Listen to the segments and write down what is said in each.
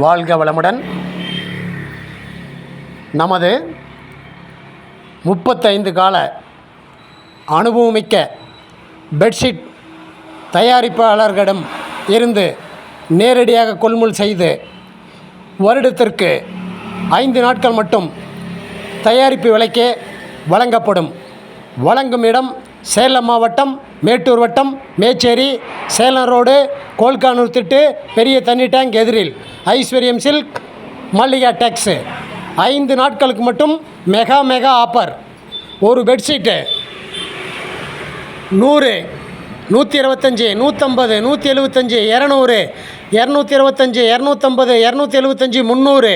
வாழ்க வளமுடன். நமது 35 கால அனுபவமிக்க பெட்ஷீட் தயாரிப்பாளர்களிடம் இருந்து நேரடியாக கொள்முதல் செய்து வருடத்திற்கு 5 நாட்கள் மட்டும் தயாரிப்பு விலைக்கே வழங்கப்படும். வழங்கும் இடம் சேலம் மாவட்டம் மேட்டூர் வட்டம் மேச்சேரி, சேலம் ரோடு, கோல்கானூர் திட்டு, பெரிய தண்ணி டேங்க் எதிரில் ஐஸ்வர்யம் சில்க் மல்லிகா டெக்ஸு. 5 நாட்களுக்கு மட்டும் மெகா ஆஃபர். ஒரு பெட்ஷீட்டு 100, 125, 150, 175, 200, 225, 250, 275, 300,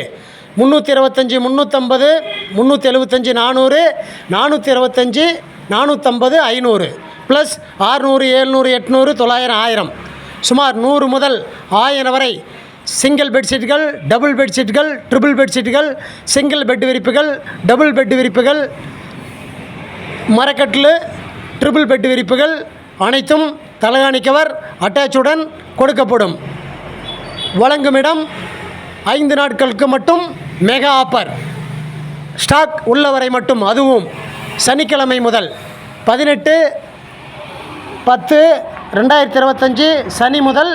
325, 350, 375, 400, 425, 450, 500 ப்ளஸ் 600, 700, 800, 900, 1000 சுமார் 100 முதல் 1000 வரை சிங்கிள் பெட்ஷீட்டுகள், டபுள் பெட்ஷீட்டுகள், ட்ரிபிள் பெட்ஷீட்டுகள், சிங்கிள் பெட் விரிப்புகள், டபுள் பெட் விரிப்புகள், மரக்கட்டில், ட்ரிபிள் பெட் விரிப்புகள் அனைத்தும் தலகாணி கவர் அட்டாச்சுடன் கொடுக்கப்படும். வழங்கும் இடம் 5 நாட்களுக்கு மட்டும் மெகா ஆஃபர். ஸ்டாக் உள்ளவரை மட்டும், அதுவும் சனிக்கிழமை முதல் 18/10/2025 சனி முதல்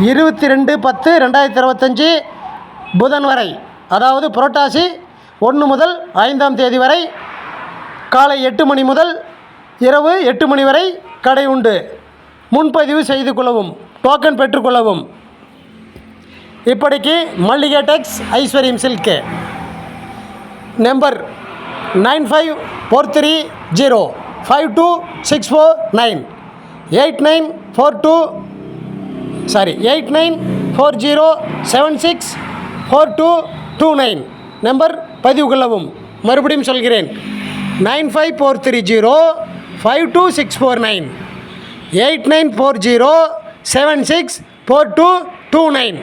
22/10/2025 புதன் வரை, அதாவது புரட்டாசி 1 முதல் 5ஆம் தேதி வரை காலை 8 மணி முதல் இரவு 8 மணி வரை கடை உண்டு. முன்பதிவு செய்து கொள்ளவும், டோக்கன் பெற்றுக்கொள்ளவும். இப்படிக்கு மல்லிகா டெக்ஸ் ஐஸ்வர்யம் சில்க்கு. நம்பர் 9543052649 8940764229 நம்பர் பதிவு கொள்ளவும். மறுபடியும் சொல்கிறேன், 9543052649 8940764229.